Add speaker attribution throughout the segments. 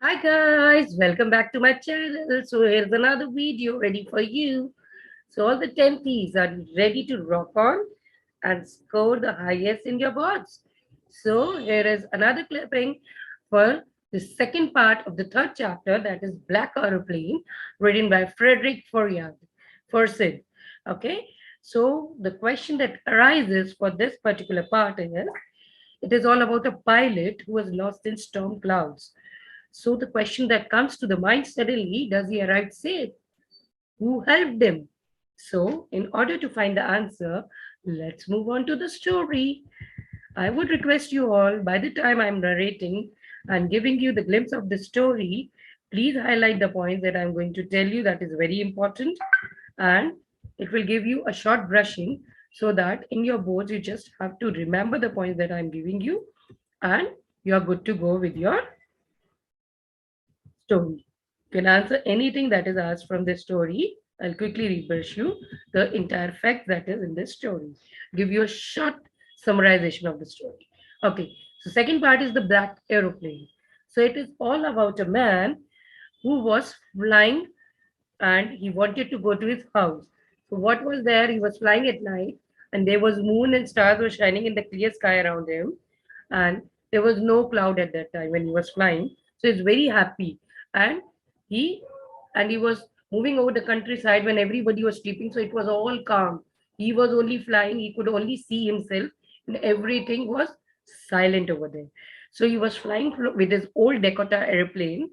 Speaker 1: Hi guys, welcome back to my channel. So here's another video ready for you. So all the 10 P's are ready to rock on and score the highest in your boards. So here is another clipping for the second part of the third chapter, that is Black Aeroplane, written by Frederick Forsyth. Okay, so the question that arises for this particular part is, it is all about a pilot who was lost in storm clouds. So the question that comes to the mind suddenly, does he arrive safe? Who helped him? So in order to find the answer, let's move on to the story. I would request you all, by the time I'm narrating and giving you the glimpse of the story, please highlight the points that I'm going to tell you, that is very important. And it will give you a short brushing so that in your boards you just have to remember the points that I'm giving you and you're good to go with your story. You can answer anything that is asked from the story. I'll quickly rebrush you the entire fact that is in this story. Give you a short summarization of the story. Okay, so second part is the black aeroplane. So it is all about a man who was flying and he wanted to go to his house. So what was there? He was flying at night and there was moon and stars were shining in the clear sky around him, and there was no cloud at that time when he was flying. So he's very happy, and he he was moving over the countryside when everybody was sleeping. So it was all calm. He was only flying. He could only see himself, and everything was silent over there. So he was flying with his old Dakota airplane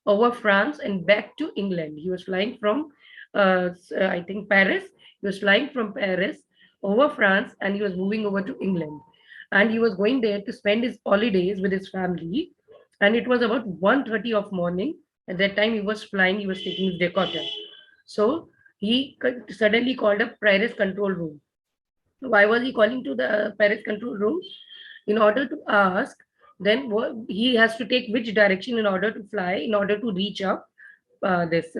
Speaker 1: over France and back to England. He was flying from, I think, Paris. He was flying from Paris over France and he was moving over to England. And he was going there to spend his holidays with his family. And it was about 1:30 of morning. At that time, he was flying, he was taking his decoder. So he suddenly called up Paris control room. Why was he calling to the Paris control room? In order to ask, then he has to take which direction in order to fly, in order to reach up this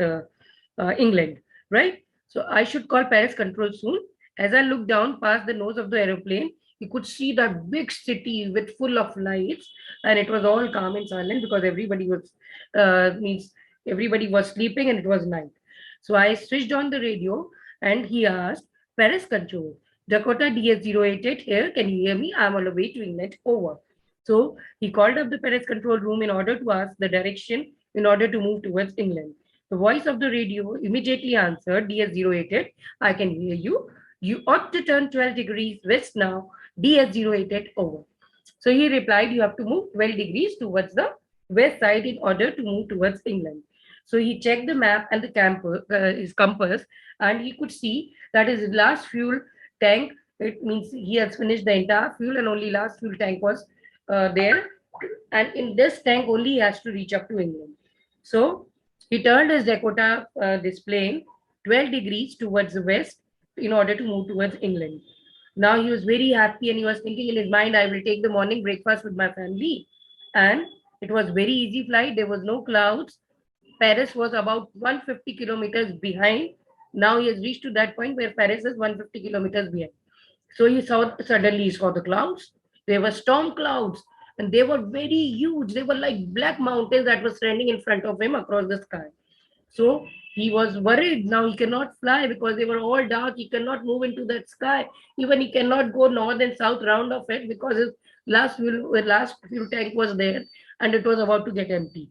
Speaker 1: England, right? So I should call Paris control soon. As I looked down past the nose of the aeroplane, you could see that big city with full of lights, and it was all calm and silent because means everybody was sleeping and it was night. So I switched on the radio and he asked, Paris control, Dakota DS088 here. Can you hear me? I'm on the way to England. Over. So he called up the Paris control room in order to ask the direction in order to move towards England. The voice of the radio immediately answered, DS088, I can hear you. You ought to turn 12 degrees west now. DS088, over. So he replied, you have to move 12 degrees towards the west side in order to move towards England. So he checked the map and his compass, and he could see that his last fuel tank, it means he has finished the entire fuel and only last fuel tank was there. And in this tank only he has to reach up to England. So he turned his Dakota display 12 degrees towards the west in order to move towards England. Now he was very happy and he was thinking in his mind, I will take the morning breakfast with my family. And it was very easy flight. There was no clouds. Paris was about 150 kilometers behind. Now he has reached to that point where Paris is 150 kilometers behind. So he saw the clouds. There were storm clouds and they were very huge. They were like black mountains that were standing in front of him across the sky. So he was worried. Now he cannot fly because they were all dark. He cannot move into that sky. Even he cannot go north and south round of it because his last fuel tank was there and it was about to get empty.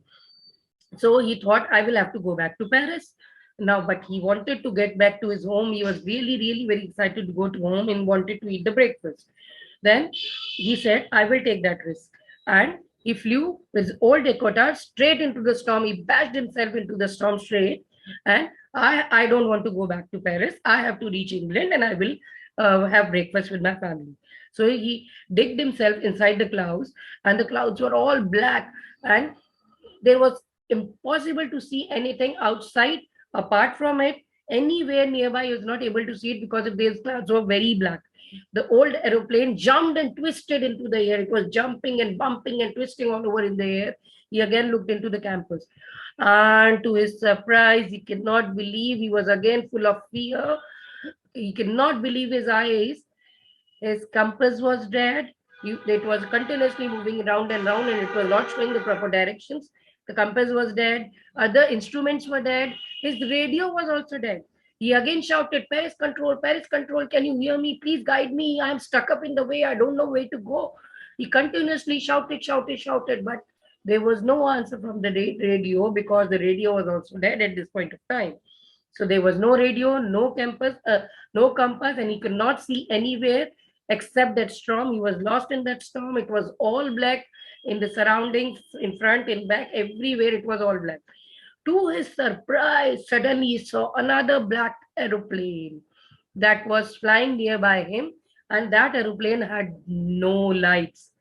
Speaker 1: So he thought, I will have to go back to Paris now, but he wanted to get back to his home. He was really, really very excited to go to home and wanted to eat the breakfast. Then he said, I will take that risk. And he flew with his old Dakota straight into the storm. He bashed himself into the storm straight. And I don't want to go back to Paris. I have to reach England and I will have breakfast with my family. So he digged himself inside the clouds, and the clouds were all black. And there was impossible to see anything outside. Apart from it, anywhere nearby he was not able to see it because of these clouds were very black. The old aeroplane jumped and twisted into the air. It was jumping and bumping and twisting all over in the air. He again looked into the campus, and to his surprise, he cannot believe, he was again full of fear. He cannot believe his eyes. His compass was dead. It was continuously moving round and round, and it was not showing the proper directions. The compass was dead. Other instruments were dead. His radio was also dead. He again shouted, Paris control, can you hear me? Please guide me. I'm stuck up in the way. I don't know where to go. He continuously shouted, but there was no answer from the radio because the radio was also dead at this point of time. So there was no radio, no compass, and he could not see anywhere except that storm. He was lost in that storm. It was all black in the surroundings, in front, in back, everywhere it was all black. To his surprise, suddenly he saw another black aeroplane that was flying nearby him, and that aeroplane had no lights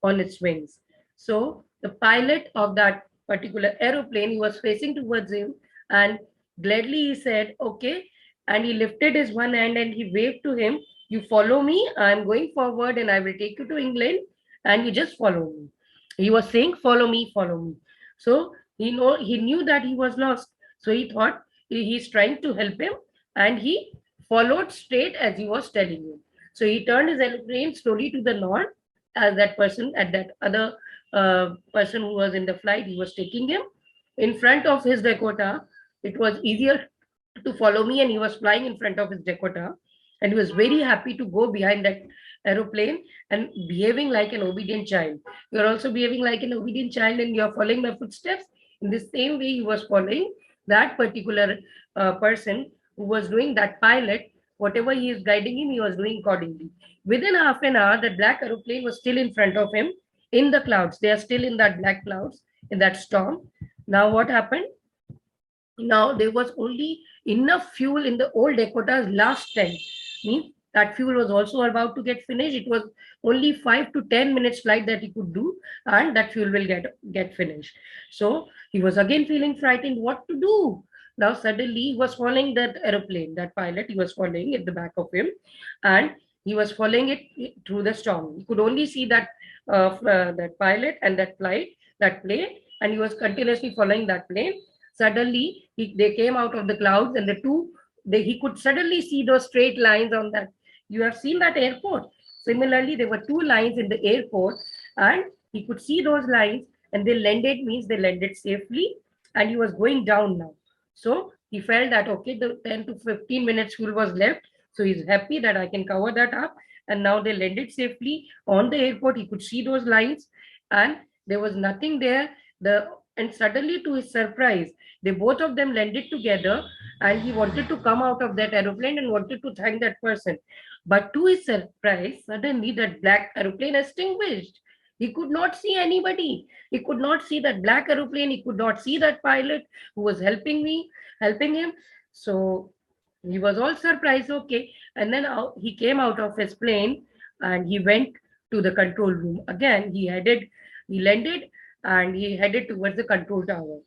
Speaker 1: on its wings. So the pilot of that particular aeroplane, he was facing towards him, and gladly he said, "Okay." And he lifted his one hand and he waved to him, "You follow me. I'm going forward and I will take you to England, and you just follow me." He was saying, "Follow me, follow me." So he knew that he was lost. So he thought he's trying to help him, and he followed straight as he was telling him. So he turned his aeroplane slowly to the north as that person at that other person who was in the flight, he was taking him in front of his Dakota. It was easier to follow me, and he was flying in front of his Dakota, and he was very happy to go behind that aeroplane and behaving like an obedient child. You're also behaving like an obedient child, and you're following my footsteps. In the same way, he was following that particular person who was doing that pilot. Whatever he is guiding him, he was doing accordingly. Within half an hour, that black aeroplane was still in front of him in the clouds. They are still in that black clouds, in that storm. Now, what happened? Now, there was only enough fuel in the old Dakota's last tank. Means that fuel was also about to get finished. It was only 5 to 10 minutes flight that he could do, and that fuel will get finished. So he was again feeling frightened. What to do? Now suddenly he was following that aeroplane, that pilot. He was following at the back of him, and he was following it through the storm. He could only see that pilot and that flight, that plane, and he was continuously following that plane. Suddenly, they came out of the clouds, and he could suddenly see those straight lines on that. You have seen that airport. Similarly, there were two lines in the airport, and he could see those lines, and they landed, means they landed safely, and he was going down now. So he felt that, okay, the 10 to 15 minutes fuel was left. So he's happy that I can cover that up. And now they landed safely on the airport. He could see those lines, and there was nothing there. And suddenly, to his surprise, they both of them landed together, and he wanted to come out of that aeroplane and wanted to thank that person. But to his surprise, suddenly that black aeroplane extinguished. He could not see anybody. He could not see that black aeroplane. He could not see that pilot who was helping him. So he was all surprised. Okay. And then he came out of his plane and he went to the control room. Again, he landed and he headed towards the control tower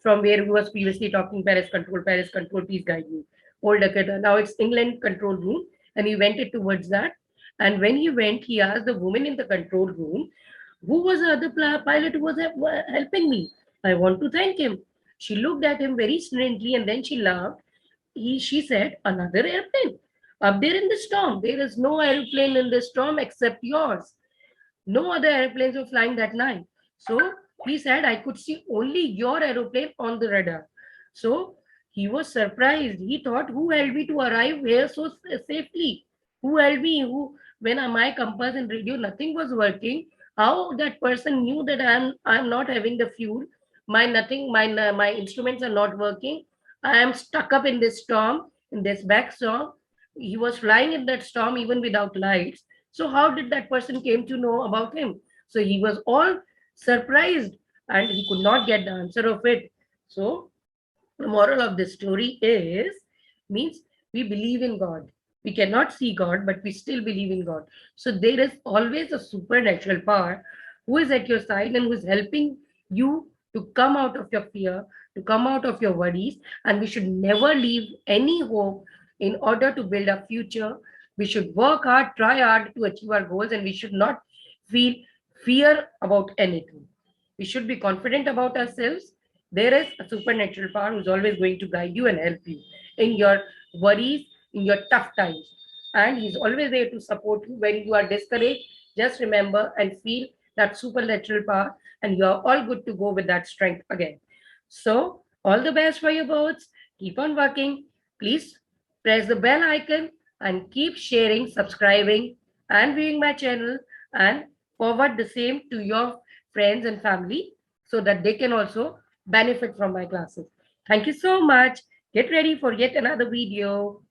Speaker 1: from where he was previously talking, Paris control, please guide me. Old Dakota. Now it's England control room. And he went it towards that. And when he went, he asked the woman in the control room, who was the other pilot who was helping me? I want to thank him. She looked at him very strangely and then she laughed. She said, another airplane. Up there in the storm. There is no airplane in the storm except yours. No other airplanes were flying that night. So he said, I could see only your aeroplane on the radar. So he was surprised. He thought, who helped me to arrive here so safely? Who helped me? When my compass and radio, nothing was working. How that person knew that I'm not having the fuel? My instruments are not working. I am stuck up in this storm, in this back storm. He was flying in that storm even without lights. So how did that person came to know about him? So he was all surprised and he could not get the answer of it. So the moral of this story is, means we believe in God. We cannot see God, but we still believe in God. So there is always a supernatural power who is at your side and who is helping you to come out of your fear, to come out of your worries. And we should never leave any hope in order to build a future. We should work hard, try hard to achieve our goals, and we should not feel fear about anything. We should be confident about ourselves. There is a supernatural power who's always going to guide you and help you in your worries, in your tough times. And he's always there to support you when you are discouraged. Just remember and feel that supernatural power, and you're all good to go with that strength again. So, all the best for your birds. Keep on working. Please press the bell icon and keep sharing, subscribing, and viewing my channel, and forward the same to your friends and family so that they can also benefit from my classes. Thank you so much. Get ready for yet another video.